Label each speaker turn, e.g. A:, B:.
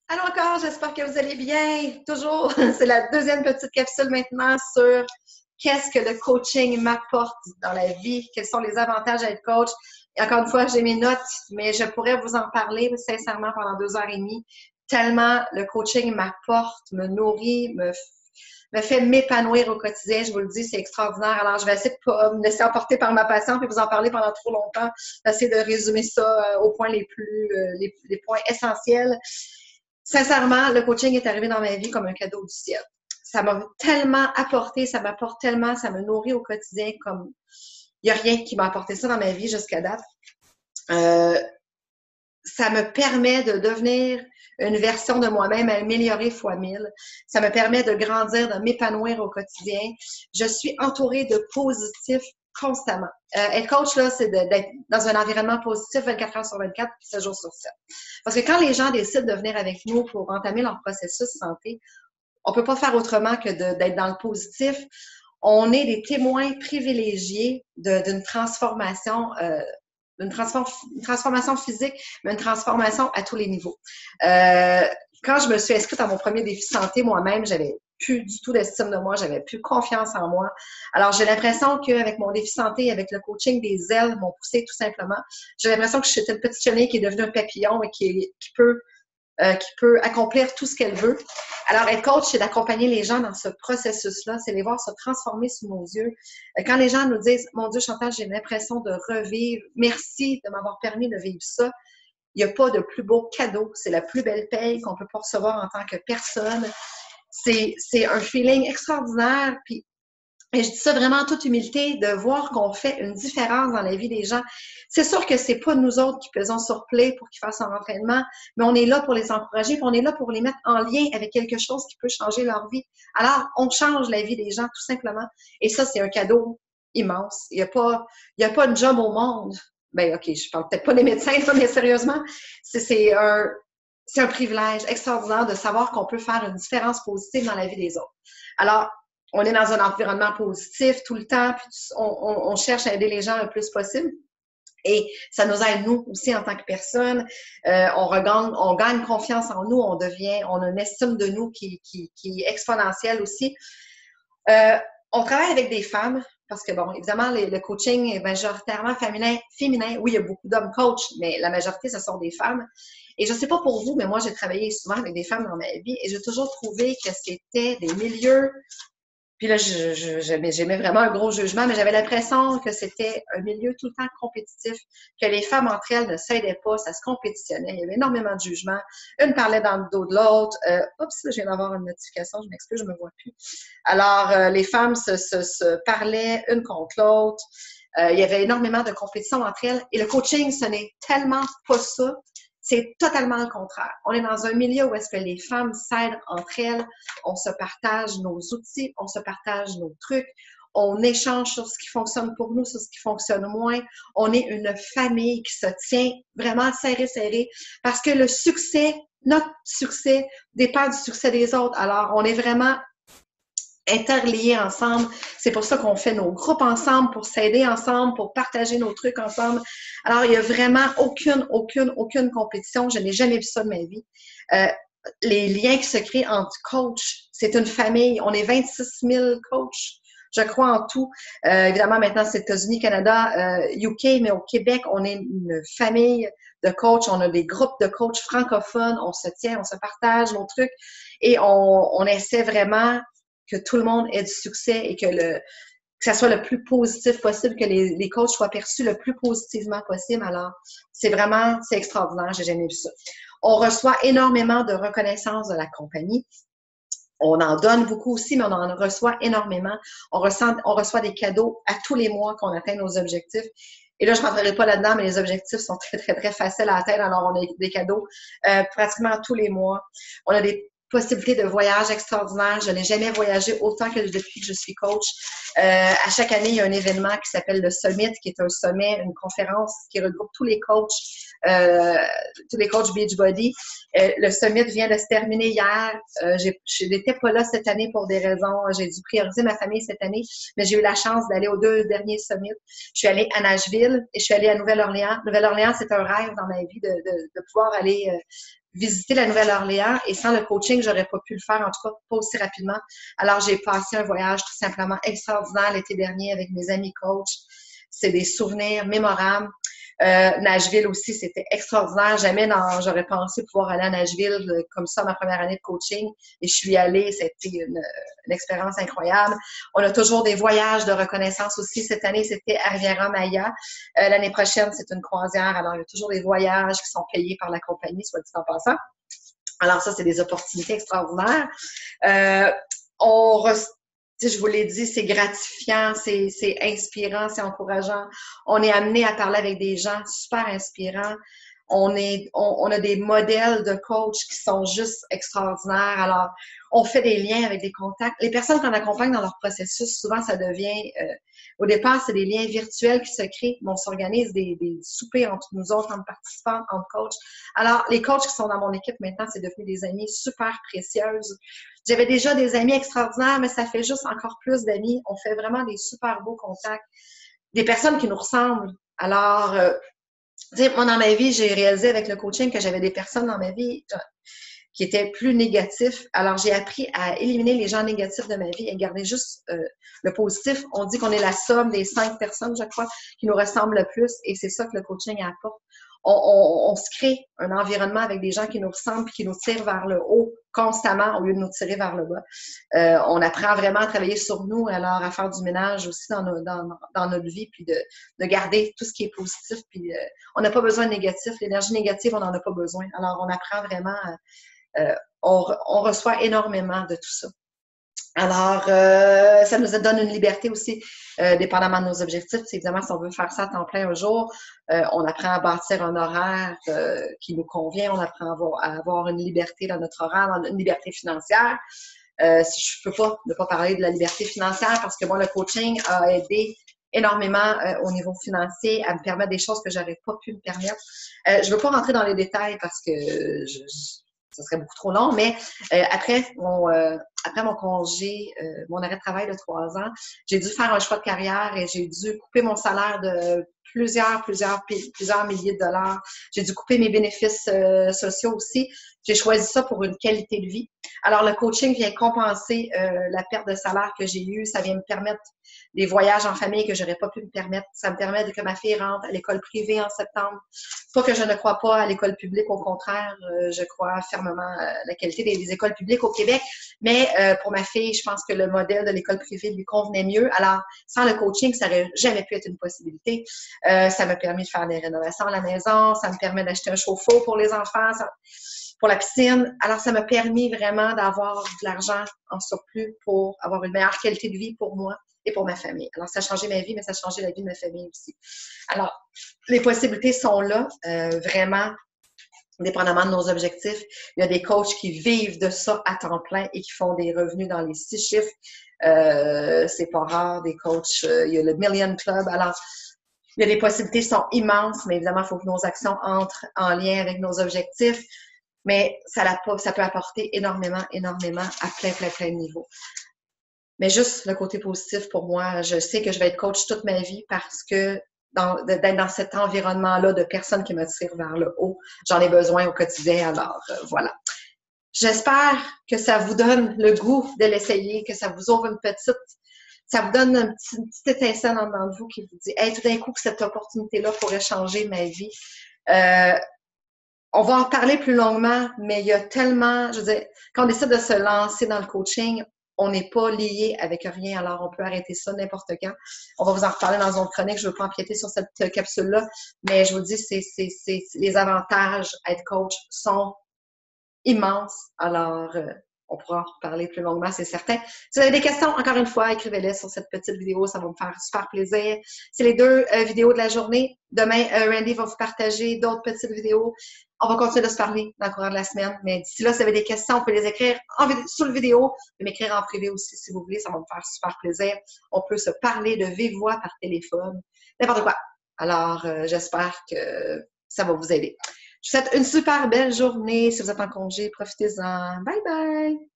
A: Allô encore, j'espère que vous allez bien. Toujours, c'est la deuxième petite capsule maintenant sur qu'est-ce que le coaching m'apporte dans la vie, quels sont les avantages d'être coach. Et encore une fois, j'ai mes notes, mais je pourrais vous en parler sincèrement pendant 2 heures et demie, tellement le coaching m'apporte, me nourrit, me fait m'épanouir au quotidien. Je vous le dis, c'est extraordinaire. Alors, je vais essayer de pas me laisser emporter par ma passion et vous en parler pendant trop longtemps. Essayer de résumer ça aux points les points essentiels. Sincèrement, le coaching est arrivé dans ma vie comme un cadeau du ciel. Ça m'a tellement apporté, ça m'apporte tellement, ça me nourrit au quotidien comme il n'y a rien qui m'a apporté ça dans ma vie jusqu'à date. Euh, Ça me permet de devenir une version de moi-même améliorée fois 1000. Ça me permet de grandir, de m'épanouir au quotidien. Je suis entourée de positifs constamment. Être coach, là, c'est d'être dans un environnement positif 24 heures sur 24 puis 7 jours sur 7. Parce que quand les gens décident de venir avec nous pour entamer leur processus santé, on ne peut pas faire autrement que d'être dans le positif. On est des témoins privilégiés d'une transformation une transformation physique, mais une transformation à tous les niveaux. Quand je me suis inscrite à mon premier défi santé moi-même, j'avais plus du tout d'estime de moi, j'avais plus confiance en moi. Alors, j'ai l'impression qu'avec mon défi santé, avec le coaching des ailes, m'ont poussé tout simplement. J'ai l'impression que j'étais une petite chenille qui est devenue un papillon et qui peut accomplir tout ce qu'elle veut. Alors, être coach, c'est d'accompagner les gens dans ce processus-là, c'est les voir se transformer sous nos yeux. Quand les gens nous disent, mon Dieu, Chantal, j'ai l'impression de revivre, merci de m'avoir permis de vivre ça. Il n'y a pas de plus beau cadeau. C'est la plus belle paye qu'on peut pas recevoir en tant que personne. C'est un feeling extraordinaire. Puis et je dis ça vraiment en toute humilité, de voir qu'on fait une différence dans la vie des gens. C'est sûr que c'est pas nous autres qui pesons sur play pour qu'ils fassent leur entraînement, mais on est là pour les encourager, puis on est là pour les mettre en lien avec quelque chose qui peut changer leur vie. Alors, on change la vie des gens, tout simplement. Et ça, c'est un cadeau immense. Il y a pas une job au monde. Ben, OK, je parle peut-être pas des médecins, mais sérieusement, c'est un privilège extraordinaire de savoir qu'on peut faire une différence positive dans la vie des autres. Alors, on est dans un environnement positif tout le temps, puis on cherche à aider les gens le plus possible. Et ça nous aide, nous aussi, en tant que personne. On gagne confiance en nous, on a une estime de nous qui est exponentielle aussi. Euh, on travaille avec des femmes, parce que, bon, évidemment, le coaching est majoritairement féminin. Oui, il y a beaucoup d'hommes coachs, mais la majorité, ce sont des femmes. Et je ne sais pas pour vous, mais moi, j'ai travaillé souvent avec des femmes dans ma vie et j'ai toujours trouvé que c'était des milieux. Puis là, j'aimais vraiment un gros jugement, mais j'avais l'impression que c'était un milieu tout le temps compétitif, que les femmes entre elles ne s'aidaient pas, ça se compétitionnait. Il y avait énormément de jugements. Une parlait dans le dos de l'autre. Oups, je viens d'avoir une notification, je m'excuse, je me vois plus. Alors, les femmes se parlaient une contre l'autre. Il y avait énormément de compétition entre elles. Et le coaching, ce n'est tellement pas ça. C'est totalement le contraire. On est dans un milieu où est-ce que les femmes s'aident entre elles, on se partage nos outils, on se partage nos trucs, on échange sur ce qui fonctionne pour nous, sur ce qui fonctionne moins. On est une famille qui se tient vraiment serré, parce que notre succès dépend du succès des autres. Alors, on est vraiment interliés ensemble. C'est pour ça qu'on fait nos groupes ensemble, pour s'aider ensemble, pour partager nos trucs ensemble. Alors, il n'y a vraiment aucune compétition. Je n'ai jamais vu ça de ma vie. Les liens qui se créent entre coachs, c'est une famille. On est 26 000 coachs, je crois, en tout. Évidemment, maintenant, c'est États-Unis, Canada, UK, mais au Québec, on est une famille de coachs. On a des groupes de coachs francophones. On se tient, on se partage nos trucs et on essaie vraiment que tout le monde ait du succès et que ça soit le plus positif possible, que les coachs soient perçus le plus positivement possible. Alors, c'est extraordinaire, j'ai jamais vu ça. On reçoit énormément de reconnaissance de la compagnie. On en donne beaucoup aussi, mais on en reçoit énormément. On reçoit des cadeaux à tous les mois qu'on atteint nos objectifs. Et là, je ne rentrerai pas là-dedans, mais les objectifs sont très faciles à atteindre. Alors, on a des cadeaux pratiquement tous les mois. On a des possibilités de voyage extraordinaires. Je n'ai jamais voyagé autant que depuis que je suis coach. À chaque année, il y a un événement qui s'appelle le Summit, qui est un sommet, une conférence qui regroupe tous les coachs Beachbody. Le Summit vient de se terminer hier. Je n'étais pas là cette année pour des raisons. J'ai dû prioriser ma famille cette année, mais j'ai eu la chance d'aller aux 2 derniers summits. Je suis allée à Nashville et je suis allée à Nouvelle-Orléans. Nouvelle-Orléans, c'est un rêve dans ma vie de pouvoir aller visiter la Nouvelle-Orléans et sans le coaching, j'aurais pas pu le faire, en tout cas pas aussi rapidement. Alors, j'ai passé un voyage tout simplement extraordinaire l'été dernier avec mes amis coachs. C'est des souvenirs mémorables. Nashville aussi, c'était extraordinaire. Jamais j'aurais pensé pouvoir aller à Nashville comme ça ma première année de coaching. Et je suis allée, c'était une expérience incroyable. On a toujours des voyages de reconnaissance aussi. Cette année, c'était à Riviera-Maya. L'année prochaine, c'est une croisière. Alors, il y a toujours des voyages qui sont payés par la compagnie, soit dit en passant. Alors, ça, c'est des opportunités extraordinaires. Je vous l'ai dit, c'est gratifiant, c'est inspirant, c'est encourageant. On est amené à parler avec des gens super inspirants. On a des modèles de coach qui sont juste extraordinaires. Alors, on fait des liens avec des contacts. Les personnes qu'on accompagne dans leur processus, souvent, ça devient, au départ, c'est des liens virtuels qui se créent, mais on s'organise des soupers entre nous autres, entre participants, entre coachs. Alors, les coachs qui sont dans mon équipe maintenant, c'est devenu des amis super précieuses. J'avais déjà des amis extraordinaires, mais ça fait juste encore plus d'amis. On fait vraiment des super beaux contacts. Des personnes qui nous ressemblent. Alors, moi, dans ma vie, j'ai réalisé avec le coaching que j'avais des personnes dans ma vie qui étaient plus négatifs. Alors, j'ai appris à éliminer les gens négatifs de ma vie et garder juste le positif. On dit qu'on est la somme des 5 personnes, je crois, qui nous ressemblent le plus et c'est ça que le coaching apporte. On se crée un environnement avec des gens qui nous ressemblent et qui nous tirent vers le haut constamment au lieu de nous tirer vers le bas. On apprend vraiment à travailler sur nous, alors à faire du ménage aussi dans notre vie, puis de garder tout ce qui est positif. Puis on n'a pas besoin de négatif. L'énergie négative, on n'en a pas besoin. Alors, on apprend vraiment on reçoit énormément de tout ça. Alors, ça nous donne une liberté aussi, dépendamment de nos objectifs. Évidemment, si on veut faire ça à temps plein un jour, on apprend à bâtir un horaire qui nous convient. On apprend à avoir une liberté dans notre horaire, une liberté financière. Si je peux pas ne pas parler de la liberté financière parce que moi, le coaching a aidé énormément au niveau financier à me permettre des choses que j'aurais pas pu me permettre. Je veux pas rentrer dans les détails parce que ça serait beaucoup trop long, mais après mon congé, mon arrêt de travail de 3 ans, j'ai dû faire un choix de carrière et j'ai dû couper mon salaire de plusieurs milliers de dollars. J'ai dû couper mes bénéfices sociaux aussi. J'ai choisi ça pour une qualité de vie. Alors, le coaching vient compenser la perte de salaire que j'ai eue. Ça vient me permettre des voyages en famille que j'aurais pas pu me permettre. Ça me permet que ma fille rentre à l'école privée en septembre. Pas que je ne crois pas à l'école publique, au contraire, je crois fermement à la qualité des écoles publiques au Québec. Mais pour ma fille, je pense que le modèle de l'école privée lui convenait mieux. Alors, sans le coaching, ça n'aurait jamais pu être une possibilité. Ça m'a permis de faire des rénovations à la maison. Ça me permet d'acheter un chauffe-eau pour les enfants. Pour la piscine. Alors, ça m'a permis vraiment d'avoir de l'argent en surplus pour avoir une meilleure qualité de vie pour moi et pour ma famille. Alors, ça a changé ma vie, mais ça a changé la vie de ma famille aussi. Alors, les possibilités sont là, vraiment, dépendamment de nos objectifs. Il y a des coachs qui vivent de ça à temps plein et qui font des revenus dans les 6 chiffres. C'est pas rare, des coachs. Il y a le Million Club. Alors, il y a des possibilités qui sont immenses, mais évidemment, il faut que nos actions entrent en lien avec nos objectifs. Mais ça peut apporter énormément à plein de niveaux. Mais juste le côté positif pour moi, je sais que je vais être coach toute ma vie parce que d'être dans cet environnement-là de personnes qui me tirent vers le haut, j'en ai besoin au quotidien. Alors, voilà. J'espère que ça vous donne le goût de l'essayer, que ça vous ouvre ça vous donne une petite étincelle en dedans de vous qui vous dit, hey, tout d'un coup, cette opportunité-là pourrait changer ma vie. On va en parler plus longuement, mais il y a tellement, je veux dire, quand on décide de se lancer dans le coaching, on n'est pas lié avec rien, alors on peut arrêter ça n'importe quand. On va vous en reparler dans une autre chronique, je ne veux pas empiéter sur cette capsule-là, mais je vous dis, les avantages à être coach sont immenses, alors on pourra en reparler plus longuement, c'est certain. Si vous avez des questions, encore une fois, écrivez-les sur cette petite vidéo, ça va me faire super plaisir. C'est les 2 vidéos de la journée. Demain, Randy va vous partager d'autres petites vidéos. On va continuer de se parler dans le courant de la semaine, mais d'ici là, si vous avez des questions, on peut les écrire sous le vidéo, vous pouvez m'écrire en privé aussi si vous voulez, ça va me faire super plaisir. On peut se parler de vive voix par téléphone, n'importe quoi. Alors, j'espère que ça va vous aider. Je vous souhaite une super belle journée. Si vous êtes en congé, profitez-en. Bye bye!